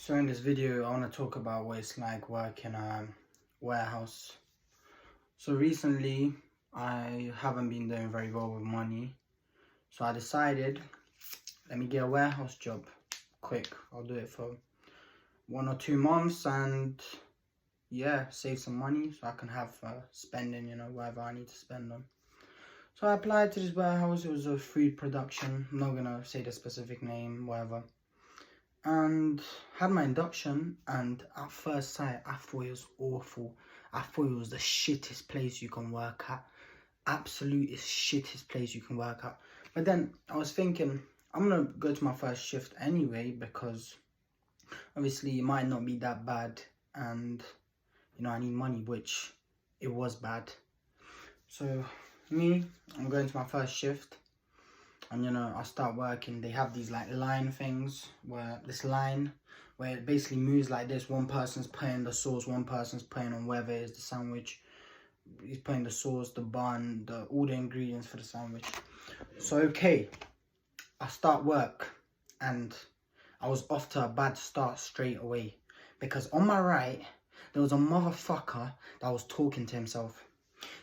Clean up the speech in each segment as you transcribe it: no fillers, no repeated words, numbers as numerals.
So in this video, I want to talk about what it's like working a warehouse. So recently, I haven't been doing very well with money. So I decided, let me get a warehouse job quick. I'll do it for 1 or 2 months and yeah, save some money so I can have spending, whatever I need to spend on. So I applied to this warehouse. It was a food production. I'm not gonna say the specific name, whatever. And had my induction, and at first sight I thought it was awful. I thought it was the shittest place you can work at. Absolute shittest place you can work at. But then I was thinking, I'm gonna go to my first shift anyway, because obviously it might not be that bad, and I need money, which it was bad. So I'm going to my first shift. And I start working. They have these like line things where it basically moves like this. One person's putting the sauce, one person's putting on whatever it is, the sandwich. He's putting the sauce, the bun, all the ingredients for the sandwich. So okay, I start work and I was off to a bad start straight away, because on my right there was a motherfucker that was talking to himself.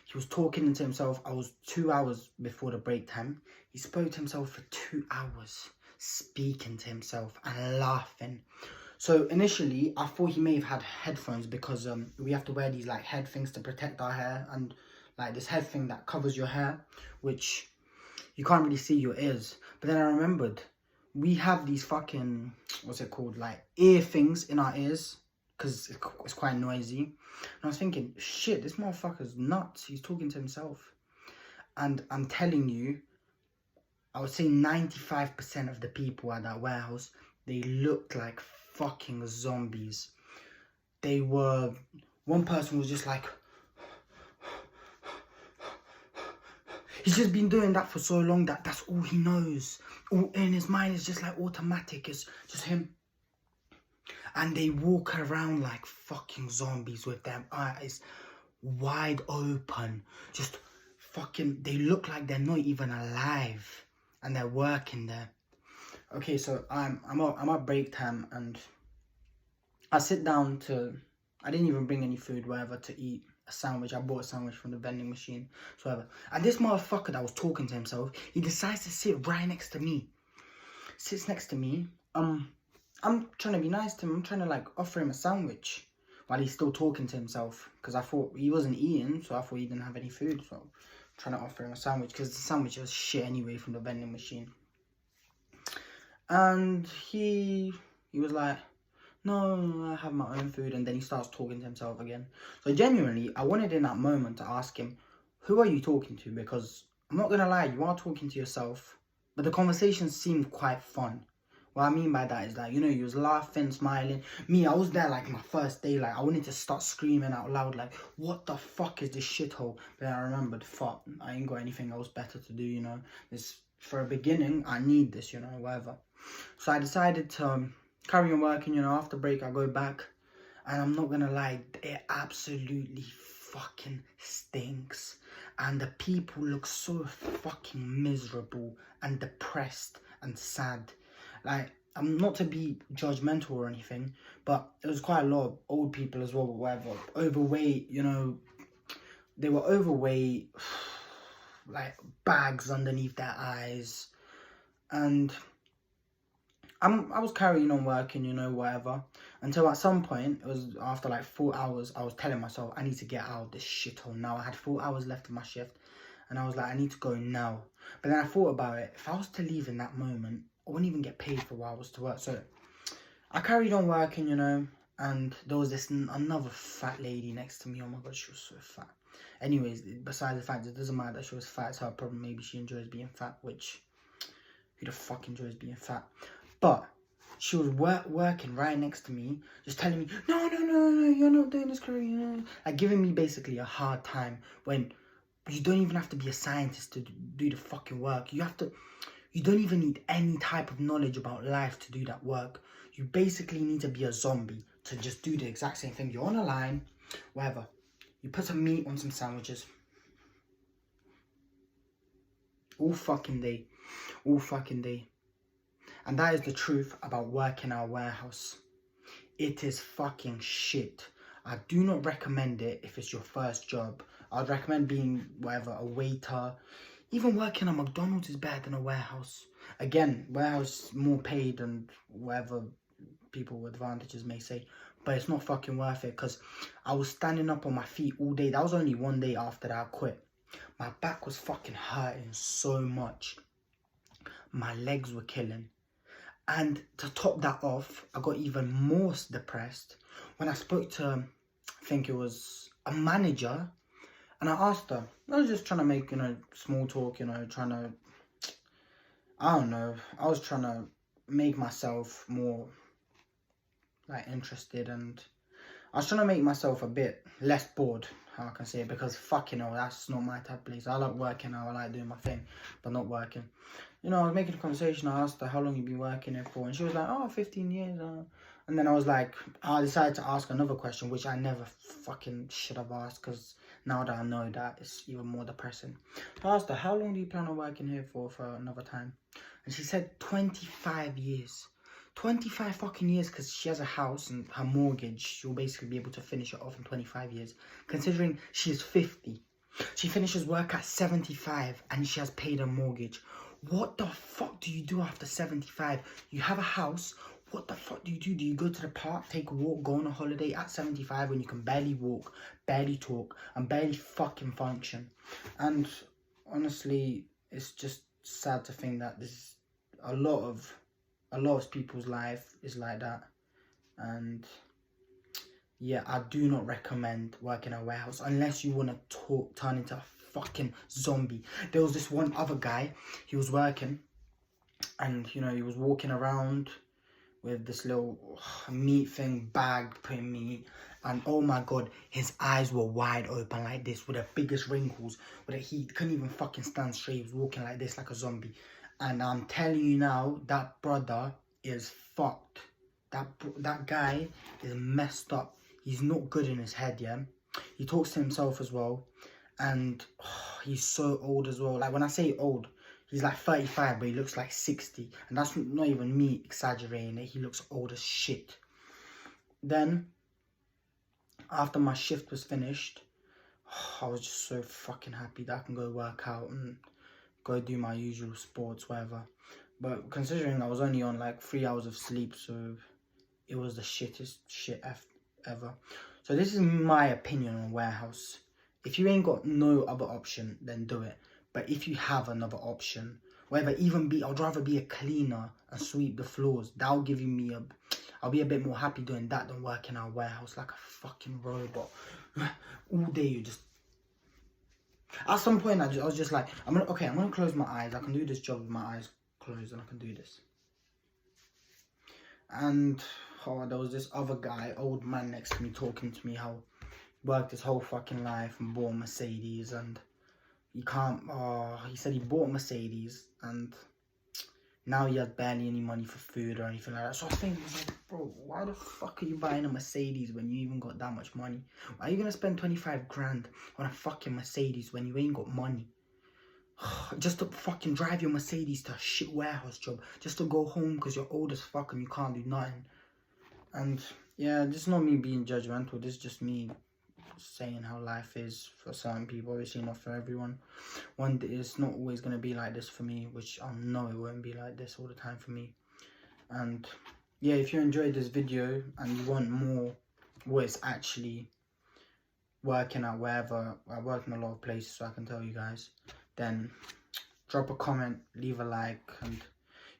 He was talking to himself. I was 2 hours before the break time. He spoke to himself for 2 hours, speaking to himself and laughing. So initially, I thought he may have had headphones, because we have to wear these like head things to protect our hair, and like this head thing that covers your hair, which you can't really see your ears. But then I remembered, we have these fucking, what's it called, like ear things in our ears, because it's quite noisy. And I was thinking, shit, this motherfucker's nuts. He's talking to himself. And I'm telling you, I would say 95% of the people at that warehouse, they looked like fucking zombies. One person was just like, he's just been doing that for so long that that's all he knows. All in his mind is just like automatic. It's just him. And they walk around like fucking zombies with their eyes wide open. Just fucking, they look like they're not even alive. And they're working there. Okay, so I'm at break time, and I sit down I didn't even bring any food, whatever, to eat. A sandwich. I bought a sandwich from the vending machine, so whatever. And this motherfucker that was talking to himself, he decides to sit right next to me. Sits next to me. I'm trying to be nice to him. I'm trying to like offer him a sandwich while he's still talking to himself, because I thought he wasn't eating, so I thought he didn't have any food. So I'm trying to offer him a sandwich, because the sandwich was shit anyway from the vending machine. And he was like, no, I have my own food. And then he starts talking to himself again. So genuinely, I wanted in that moment to ask him, who are you talking to? Because I'm not gonna lie, you are talking to yourself, but the conversation seemed quite fun. What I mean by that is that, he was laughing, smiling. Me, I was there like my first day, like I wanted to start screaming out loud, like, what the fuck is this shithole? But then I remembered, fuck, I ain't got anything else better to do, This, for a beginning, I need this, whatever. So I decided to carry on working, after break I go back. And I'm not gonna lie, it absolutely fucking stinks. And the people look so fucking miserable and depressed and sad. Like, I'm not to be judgmental or anything, but there was quite a lot of old people as well, whatever, overweight, they were overweight, like bags underneath their eyes. And I was carrying on working, whatever, until at some point, it was after like 4 hours, I was telling myself, I need to get out of this shithole now. I had 4 hours left of my shift, and I was like, I need to go now. But then I thought about it. If I was to leave in that moment, I wouldn't even get paid for what I was to work. So I carried on working, and there was another fat lady next to me. Oh my God, she was so fat. Anyways, besides the fact, it doesn't matter that she was fat, it's her problem. Maybe she enjoys being fat, which, who the fuck enjoys being fat? But she was working right next to me, just telling me, no, you're not doing this career, like giving me basically a hard time, when you don't even have to be a scientist to do the fucking work. You don't even need any type of knowledge about life to do that work. You basically need to be a zombie to just do the exact same thing. You're on a line, whatever. You put some meat on some sandwiches. All fucking day. And that is the truth about working our warehouse. It is fucking shit. I do not recommend it if it's your first job. I'd recommend being whatever, a waiter. Even working at McDonald's is better than a warehouse. Again, warehouse more paid and whatever people with advantages may say, but it's not fucking worth it because I was standing up on my feet all day. That was only one day after that I quit. My back was fucking hurting so much. My legs were killing. And to top that off, I got even more depressed when I spoke to, I think it was a manager, and I asked her. I was just trying to make, small talk, trying to, I don't know, I was trying to make myself more, like, interested, and I was trying to make myself a bit less bored, how I can say it, because fucking hell, that's not my type of place. I like working now, I like doing my thing, but not working. I was making a conversation, I asked her how long you been working here for, and she was like, oh, 15 years, and then I was like, I decided to ask another question, which I never fucking should have asked, because now that I know that, it's even more depressing. So I asked her, how long do you plan on working here for another time? And she said 25 years. 25 fucking years, because she has a house and her mortgage, she'll basically be able to finish it off in 25 years. Considering she is 50. She finishes work at 75 and she has paid her mortgage. What the fuck do you do after 75? You have a house. What the fuck do you do? Do you go to the park, take a walk, go on a holiday at 75 when you can barely walk, barely talk, and barely fucking function? And honestly, it's just sad to think that this is a lot of people's life is like that. And yeah, I do not recommend working at a warehouse unless you want to turn into a fucking zombie. There was this one other guy, he was working, and he was walking around with this little meat thing, bag, putting meat, and oh my god, his eyes were wide open like this with the biggest wrinkles, he couldn't even fucking stand straight. He was walking like this, like a zombie. And I'm telling you now, that brother is fucked. That guy is messed up. He's not good in his head, yeah? He talks to himself as well. And he's so old as well. Like, when I say old, he's like 35, but he looks like 60. And that's not even me exaggerating it. He looks old as shit. Then, after my shift was finished, I was just so fucking happy that I can go work out and go do my usual sports, whatever. But considering I was only on like 3 hours of sleep, so it was the shittest shit ever. So this is my opinion on warehouse. If you ain't got no other option, then do it. But if you have another option, whatever, I'd rather be a cleaner and sweep the floors. That'll give me I'll be a bit more happy doing that than working at a warehouse like a fucking robot. All day you just... At some point, I was just like, I'm gonna close my eyes. I can do this job with my eyes closed, and I can do this. And there was this other guy, old man next to me, talking to me how he worked his whole fucking life and bought a Mercedes, and he said he bought a Mercedes, and now he has barely any money for food or anything like that. So I was thinking, like, bro, why the fuck are you buying a Mercedes when you even got that much money? Why are you gonna spend 25 grand on a fucking Mercedes when you ain't got money? Just to fucking drive your Mercedes to a shit warehouse job, just to go home because you're old as fuck and you can't do nothing. And yeah, this is not me being judgmental, this is just me saying how life is for certain people, obviously not for everyone. One day it's not always going to be like this for me, which I know it won't be like this all the time for me. And yeah, if you enjoyed this video and you want more what it's actually working at wherever, I work in a lot of places so I can tell you guys, then drop a comment, leave a like, and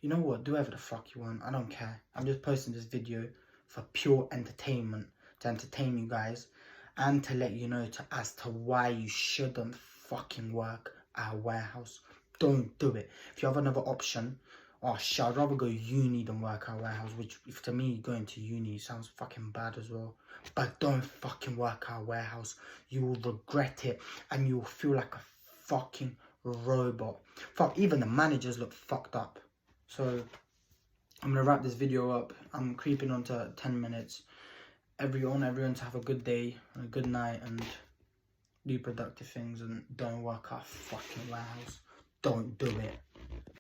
you know what, do whatever the fuck you want, I don't care. I'm just posting this video for pure entertainment, to entertain you guys, and to let you know as to why you shouldn't fucking work at a warehouse. Don't do it. If you have another option, oh shit, I'd rather go uni than work at a warehouse, which if to me going to uni sounds fucking bad as well. But don't fucking work at a warehouse. You will regret it and you will feel like a fucking robot. Fuck, even the managers look fucked up. So I'm gonna wrap this video up. I'm creeping on to 10 minutes. Everyone to have a good day and a good night and do productive things, and don't work at a fucking warehouse. Don't do it.